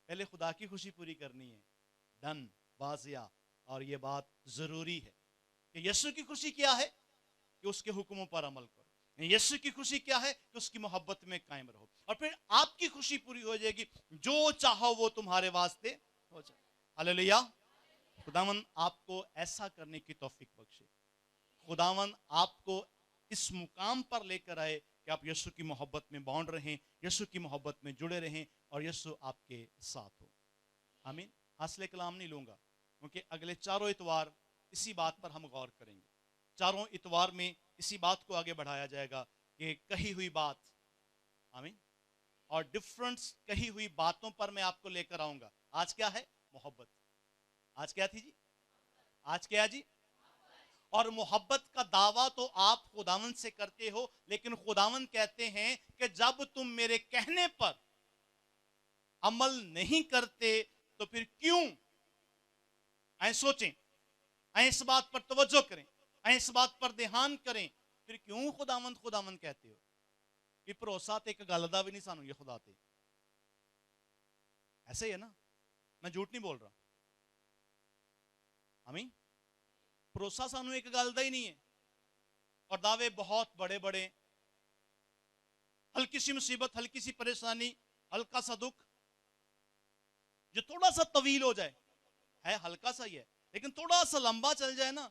पहले खुदा की खुशी पूरी करनी है, डन, बाजिया। और ये बात जरूरी है कि यीशु की खुशी क्या है कि उसके हुक्मों पर अमल करो। यीशु की खुशी क्या है कि उसकी मोहब्बत में कायम रहो, और फिर आपकी खुशी पूरी हो जाएगी, जो चाहो वो तुम्हारे वास्ते हो जाए। हालेलुया। खुदावंद आपको ऐसा करने की तौफीक बख्शे। खुदावंद आपको इस मुकाम पर लेकर आए कि आप यीशु की मोहब्बत में बॉन्ड रहें, यीशु की मोहब्बत में जुड़े रहें, और यीशु आपके साथ हो। आमीन। हासिल कलाम नहीं लूंगा क्योंकि अगले चारों इतवार इसी बात पर हम गौर करेंगे। चारों इतवार में इसी बात को आगे बढ़ाया जाएगा कि कही हुई बात। आमीन। और डिफरेंस कही हुई बातों पर मैं आपको लेकर आऊंगा। आज क्या है? मोहब्बत। आज क्या थी जी? आज क्या है जी? और मोहब्बत का दावा तो आप खुदावंद से करते हो, लेकिन खुदावंद कहते हैं कि जब तुम मेरे कहने पर अमल नहीं करते तो फिर क्यों? ऐ सोचें, ऐ इस बात पर तवज्जो करें, ऐ इस बात पर ध्यान करें, फिर क्यों खुदावंद खुदावंद कहते हो? कि भरोसा तो एक गल दा भी नहीं सानू ये खुदा ते। ऐसे ही है ना, मैं झूठ नहीं बोल रहा। आमीन। भरोसा सानू एक गल दा ही नहीं है, और दावे बहुत बड़े बड़े। हल्की सी मुसीबत, हल्की सी परेशानी, हल्का सा दुख जो थोड़ा सा तवील हो जाए, है हल्का सा ही है, लेकिन थोड़ा सा लंबा चल जाए ना,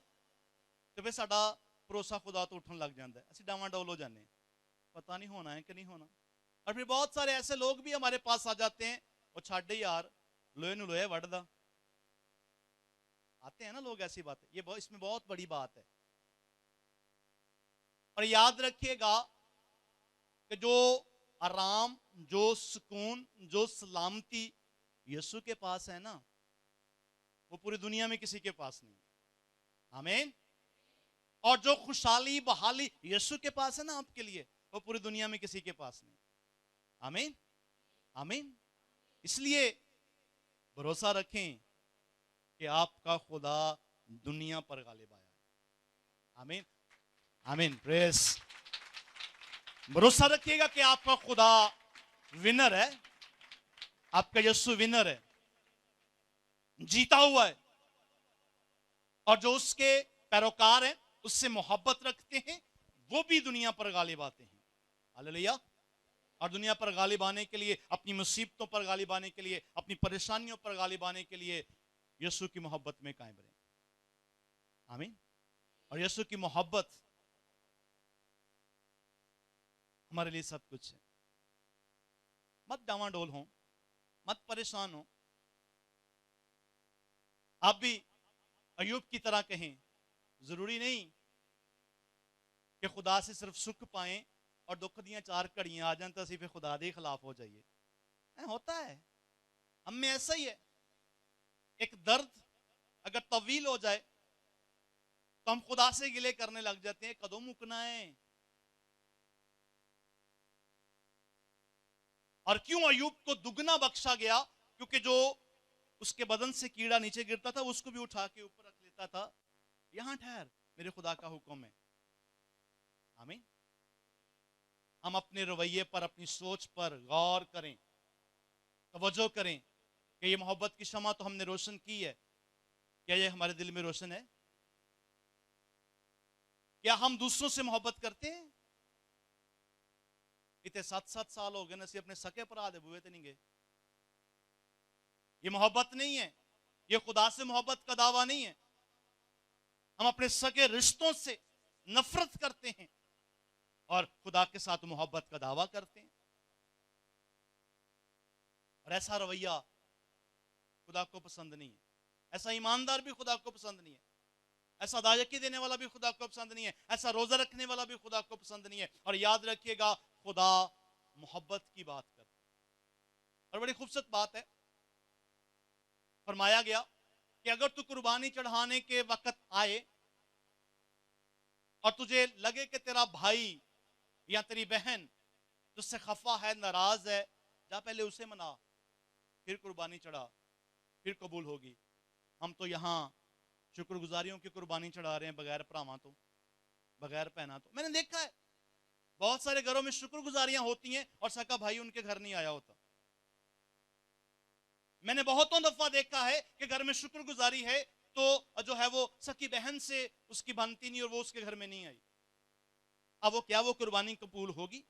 तो फिर साडा भरोसा खुदा तो उठन लग जाता है, असं डावाडोल हो जाने, पता नहीं होना है कि नहीं होना। और फिर बहुत सारे ऐसे लोग भी हमारे पास आ जाते हैं, वो छाड़े यार, लोहे नु लोहे वढ़दा। आते हैं ना लोग, ऐसी बातें। ये इसमें बहुत बड़ी बात है। और याद रखिएगा कि जो आराम, जो सुकून, जो सलामती यीशु के पास है ना, वो पूरी दुनिया में किसी के पास नहीं। आमीन। और जो खुशहाली बहाली यीशु के पास है ना आपके लिए, वो पूरी दुनिया में किसी के पास नहीं। आमीन। आमीन। इसलिए भरोसा रखें कि आपका खुदा दुनिया पर गालिब आया है। आमीन। आमीन। प्रेस। भरोसा रखिएगा कि आपका खुदा विनर है, आपका यीशु विनर है, जीता हुआ है, और जो उसके पैरोकार हैं, उससे मोहब्बत रखते हैं, वो भी दुनिया पर गालिब आते हैं। हालेलुया। और दुनिया पर गालिब आने के लिए, अपनी मुसीबतों पर गालिब आने के लिए, अपनी परेशानियों पर गालिब आने के लिए यीशु की मोहब्बत में कायम रहें। आमीन। और यीशु की मोहब्बत हमारे लिए सब कुछ है। मत डावाडोल हो, मत परेशान हो। आप भी अय्यूब की तरह कहें, जरूरी नहीं کہ خدا سے صرف سکھ پائیں اور دکھ دیاں 4 گھڑیاں آ جائیں تو اسی پہ خدا دے خلاف ہو جائیے. ہوتا ہے ہم میں ایسا ہی ہے. ایک درد اگر طویل ہو جائے تو ہم خدا سے گلے کرنے لگ جاتے ہیں کدوں مکنا ہے. اور کیوں ایوب کو دگنا بخشا گیا؟ کیونکہ جو اس کے بدن سے کیڑا نیچے گرتا تھا اس کو بھی اٹھا کے اوپر رکھ لیتا تھا. یہاں ٹھہر، میرے خدا کا حکم ہے. آمین. ہم اپنے رویے پر، اپنی سوچ پر غور کریں، توجہ کریں کہ یہ محبت کی شمع تو ہم نے روشن کی ہے، کیا یہ ہمارے دل میں روشن ہے؟ کیا ہم دوسروں سے محبت کرتے ہیں؟ اتنے 7 سال ہو گئے نسی اپنے سکے پر آدھے بوئے تے نہیں گئے. یہ محبت نہیں ہے، یہ خدا سے محبت کا دعویٰ نہیں ہے. ہم اپنے سکے رشتوں سے نفرت کرتے ہیں اور خدا کے ساتھ محبت کا دعویٰ کرتے ہیں. اور ایسا رویہ خدا کو پسند نہیں ہے. ایسا ایماندار بھی خدا کو پسند نہیں ہے. ایسا دایکی دینے والا بھی خدا کو پسند نہیں ہے. ایسا روزہ رکھنے والا بھی خدا کو پسند نہیں ہے. اور یاد رکھیے گا خدا محبت کی بات کرتا ہے. اور بڑی خوبصورت بات ہے، فرمایا گیا کہ اگر تو قربانی چڑھانے کے وقت آئے اور تجھے لگے کہ تیرا بھائی یا تیری بہن تجھ سے خفا ہے، ناراض ہے، جا پہلے اسے منا، پھر قربانی چڑھا، پھر قبول ہوگی. ہم تو یہاں شکر گزاریوں کی قربانی چڑھا رہے ہیں بغیر پراواں تو، بغیر پہنا تو. میں نے دیکھا ہے بہت سارے گھروں میں شکر گزاریاں ہوتی ہیں اور سکا بھائی ان کے گھر نہیں آیا ہوتا. میں نے بہتوں دفعہ دیکھا ہے کہ گھر میں شکر گزاری ہے تو جو ہے وہ سکی بہن سے اس کی بنتی نہیں اور وہ اس کے گھر میں نہیں آئی. اب وہ کیا وہ قربانی قبول ہوگی؟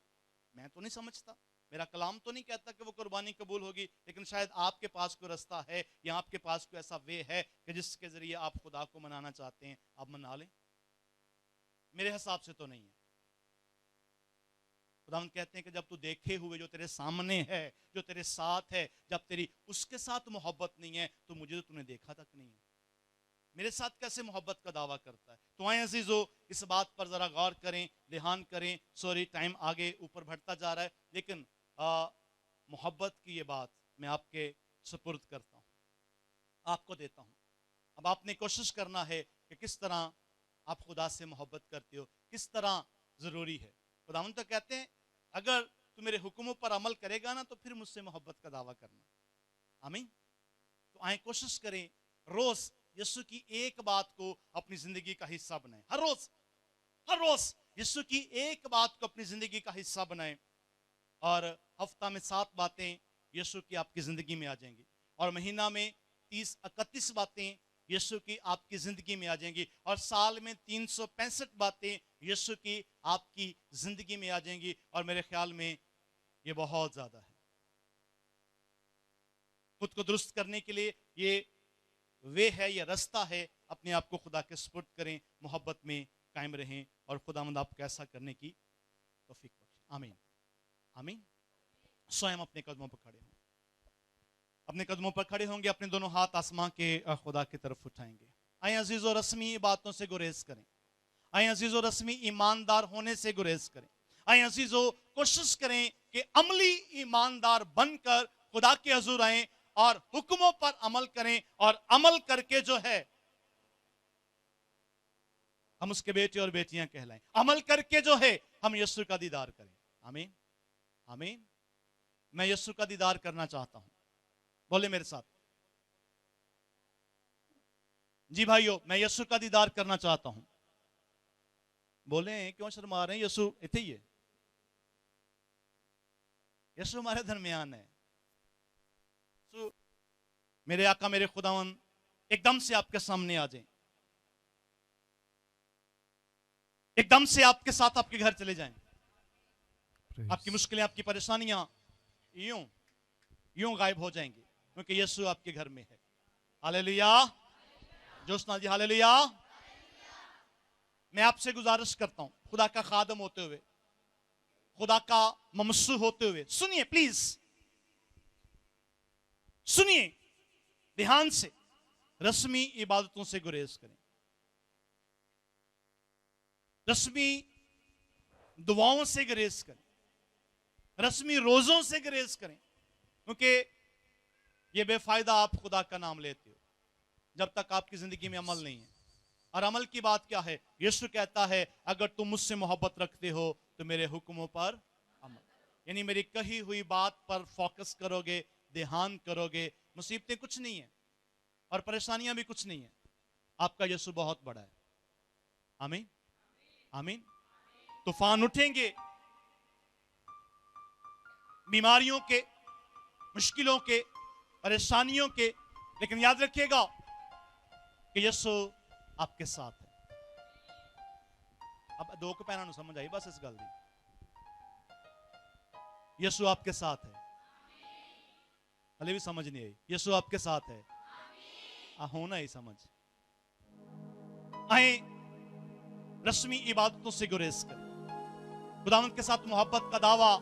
میں تو نہیں سمجھتا، میرا کلام تو نہیں کہتا کہ وہ قربانی قبول ہوگی، لیکن شاید آپ کے پاس کوئی رستہ ہے یا آپ کے پاس کوئی ایسا وے ہے کہ جس کے ذریعے آپ خدا کو منانا چاہتے ہیں، آپ منا لیں. میرے حساب سے تو نہیں ہے. خداوند کہتے ہیں کہ جب تو دیکھے ہوئے جو تیرے سامنے ہے، جو تیرے ساتھ ہے، جب تیری اس کے ساتھ محبت نہیں ہے تو مجھے تو تم نے دیکھا تک نہیں ہے. میرے ساتھ کیسے محبت کا دعویٰ کرتا ہے؟ تو آئیں عزیزو اس بات پر ذرا غور کریں، دھیان کریں. سوری ٹائم آگے اوپر بڑھتا جا رہا ہے، لیکن محبت کی یہ بات میں آپ کے سپرد کرتا ہوں، آپ کو دیتا ہوں. اب آپ نے کوشش کرنا ہے کہ کس طرح آپ خدا سے محبت کرتے ہو، کس طرح ضروری ہے. خداوند تو کہتے ہیں اگر تو میرے حکموں پر عمل کرے گا نا تو پھر مجھ سے محبت کا دعویٰ کرنا. آمین. تو آئیں کوشش کریں روز یسوع کی ایک بات کو اپنی زندگی کا حصہ بنائیں. ہر روز یسوع کی ایک بات کو اپنی زندگی کا حصہ بنائیں، اور ہفتہ میں 7 باتیں یسوع کی آپ کی زندگی میں آ جائیں گی، اور مہینہ میں 30-31 باتیں یسوع کی آپ کی زندگی میں آ جائیں گی، اور سال میں 365 باتیں یسوع کی آپ کی زندگی میں آ جائیں گی. اور میرے خیال میں یہ بہت زیادہ ہے. خود کو درست کرنے کے لیے یہ وے ہے، یہ رستہ ہے. اپنے آپ کو خدا کے سپرد کریں، محبت میں قائم رہیں، اور خداوند آپ کو ایسا کرنے کی توفیق بخشے. آمین آمین. سوئم اپنے قدموں پر کھڑے ہوں، اپنے قدموں پر کھڑے ہوں گے، اپنے دونوں ہاتھ آسمان کے خدا کی طرف اٹھائیں گے. آئیں عزیز و رسمی باتوں سے گریز کریں. آئیں عزیز و رسمی ایماندار ہونے سے گریز کریں. آئیں عزیز و کوشش کریں کہ عملی ایماندار بن کر خدا کے حضور آئیں اور حکموں پر عمل کریں، اور عمل کر کے جو ہے ہم اس کے بیٹے اور بیٹیاں کہلائیں. عمل کر کے جو ہے ہم یسوع کا دیدار کریں. آمین آمین. میں یسوع کا دیدار کرنا چاہتا ہوں. بولے میرے ساتھ. جی بھائیو، میں یسوع کا دیدار کرنا چاہتا ہوں. بولیں کیوں شرما رہے ہیں؟ یسوع اتنے ہی ہے، یسوع ہمارے درمیان ہے. میرے آقا میرے خداوند ایک دم سے آپ کے سامنے آ جائیں، ایک دم سے آپ کے ساتھ آپ کے گھر چلے جائیں. آپ کی مشکلیں، آپ کی پریشانیاں یوں غائب ہو جائیں گی، کیونکہ یسوع آپ کے گھر میں ہے. ہاللیلویا. جوشنا جی ہاللیلویا. میں آپ سے گزارش کرتا ہوں خدا کا خادم ہوتے ہوئے، خدا کا ممسو ہوتے ہوئے، سنیے پلیز، سنیے دھیان سے. رسمی عبادتوں سے گریز کریں. رسمی दुआओं से ग्रेस करें, रस्मी रोजों से ग्रेस करें, क्योंकि ये बेफायदा आप खुदा का नाम लेते हो जब तक आपकी जिंदगी में अमल नहीं है। और अमल की बात क्या है? यीशु कहता है अगर तुम मुझसे मोहब्बत रखते हो तो मेरे हुक्मों पर अमल, यानी मेरी कही हुई बात पर फोकस करोगे, ध्यान करोगे। मुसीबतें कुछ नहीं है और परेशानियां भी कुछ नहीं है, आपका यीशु बहुत बड़ा है। आमीन आमीन। तूफान उठेंगे, बीमारियों के, मुश्किलों के, परेशानियों के, लेकिन याद रखिएगा कि यीशु आपके साथ है। अब दो को पैना समझ आई बस इस गल दी, यीशु आपके साथ है। हले भी समझ नहीं आई, यीशु आपके साथ है। होना ही समझ आए, रस्मी इबादतों से गुरेज करें, खुदावंद के साथ मोहब्बत का दावा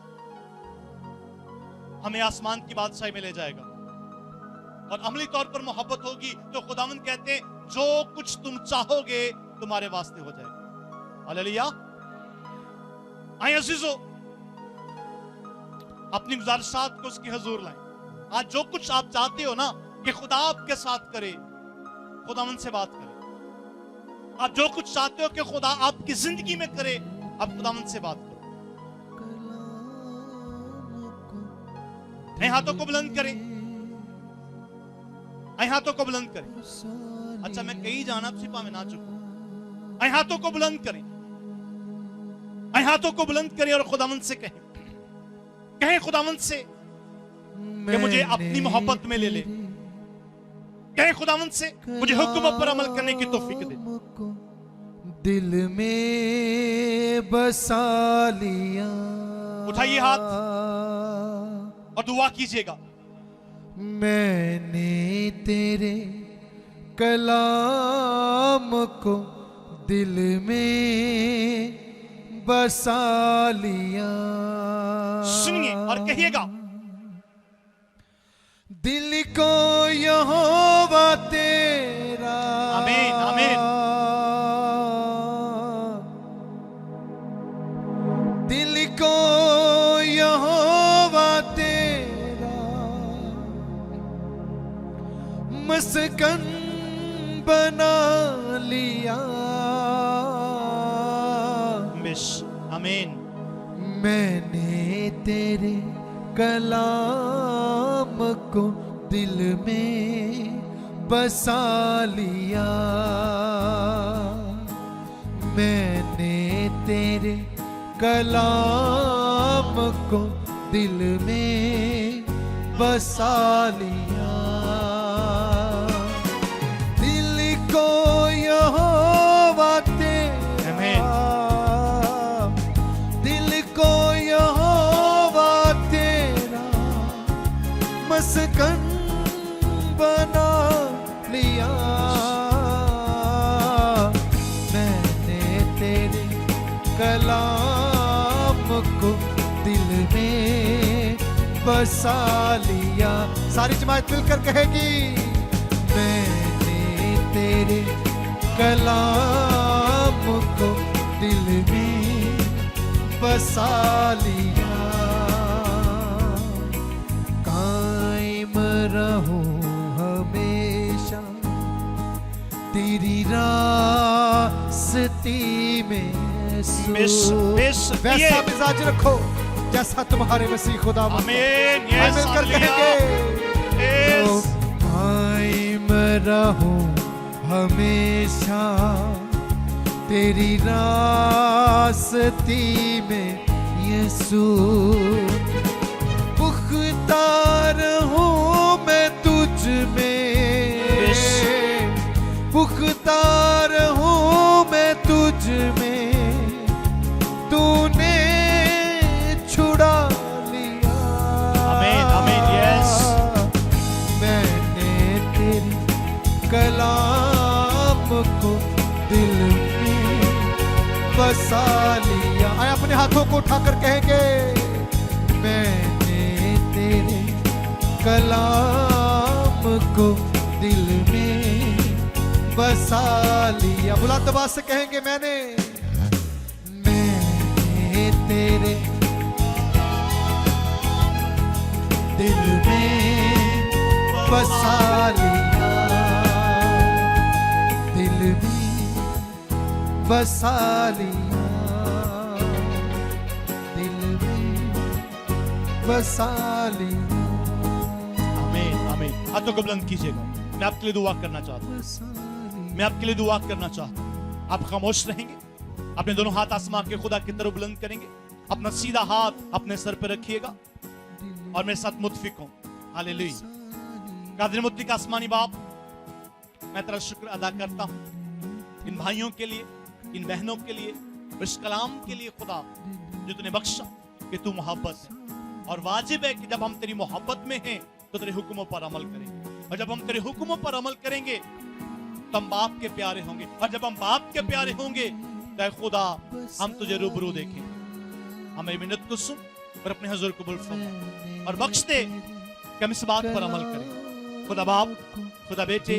हमें आसमान की बादशाही में ले जाएगा। और अमली तौर पर मोहब्बत होगी तो खुदावंद कहते हैं जो कुछ तुम चाहोगे तुम्हारे वास्ते हो जाएगा। हालेलुया। आए अजीजों, अपनी गुजारिशात को उसकी हुजूर लाएं। आज जो कुछ आप चाहते हो ना कि खुदा आपके साथ करे, खुदावंद से बात करें। आप जो कुछ चाहते हो कि खुदा आपकी जिंदगी में करे, आप खुदावंद से बात करो। नए हाथों को बुलंद करें, नए हाथों को बुलंद करें। अच्छा मैं कहीं जाना सिपा में ना चुकूं, नए हाथों को बुलंद करें, नए हाथों को बुलंद करें और खुदावंद से कहें खुदावंद से कि मुझे अपनी मोहब्बत में ले ले। कहें खुदावंद से मुझे हुक्म पर अमल करने की तौफीक दे। दिल में बसा लिया। उठाइए हाथ और दुआ कीजिएगा। मैंने तेरे कलाम को दिल में बसा लिया। सुनिए और कहिएगा, दिल को यहोवा तेरा। आमीन आमीन। दिल को यहोवा तेरा मस्कन बना लिया। आमीन। मैंने तेरे कलाम को दिल में बसा लिया। मैंने तेरे कलाम को दिल में बसा लिया। दिल को यहोवा तेरा, दिल को यहोवा तेरा मस्कन बना लिया। मैंने तेरे कलाम को दिल में बसा लिया। सारी जमात मिलकर कहेगी, मैंने तेरे कलाम को दिल में बसा लिया। कायम रहूं हमेशा तेरी रास्ती में। वैसा मिजाज रखो जैसा तुम्हारे मसीह खुदा। आमीन। मिलकर कहेंगे, कायम रहूं हमेशा तेरी रास्ती में यीशु। पुख्ता रहूं मैं तुझ में, पुख्ता रहूं मैं तुझ में। तूने छुड़ा लिया। आमीन आमीन। यस। मैंने तेरी कलाम को दिल में बसा लिया। आए अपने हाथों को उठाकर कहेंगे, मैंने तेरे कलाम को दिल में बसा लिया। बुलंद आवाज से कहेंगे, मैंने दिल में बसा लिया, दिल में बसा लिया, दिल में बसा लिया। आमीन आमीन। हाथों को बुलंद कीजिएगा। मैं आपके लिए दुआ करना चाहता हूँ, मैं आपके लिए दुआ करना चाहता हूँ। आप खामोश रहेंगे, अपने दोनों हाथ आसमान के खुदा की तरफ बुलंद करेंगे, अपना सीधा हाथ अपने सर पर रखिएगा और मेरे साथ मुतफिक हो। हालेलुया। कादिर मुतलिक आसमानी बाप, मैं तेरा शुक्र अदा करता हूँ इन भाइयों के लिए, इन बहनों के लिए, इस कलाम के लिए खुदा जो तूने बख्शा, कि तू मोहब्बत है और वाजिब है कि जब हम तेरी मोहब्बत में हैं तो तेरे हुक्मों पर अमल करेंगे, और जब हम तेरे हुक्मों पर अमल करेंगे तो हम बाप के प्यारे होंगे, और जब हम बाप के प्यारे होंगे तो खुदा हम तुझे रूबरू देखें। हमें मिन्नत को सुन और अपने हुजूर कबूल फरमा और बख्श दे कि हम इस बात पर अमल करें। खुदा बाप, खुदा बेटे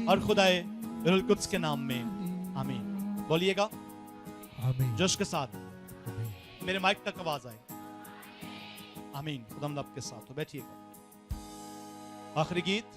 और खुदा रूहुल कुद्स के नाम में आमीन। बोलिएगा आमीन। जोश के साथ, मेरे माइक तक आवाज आए। आमीन। खुदा आपके साथ हो, बैठिएगा। आखिरी गीत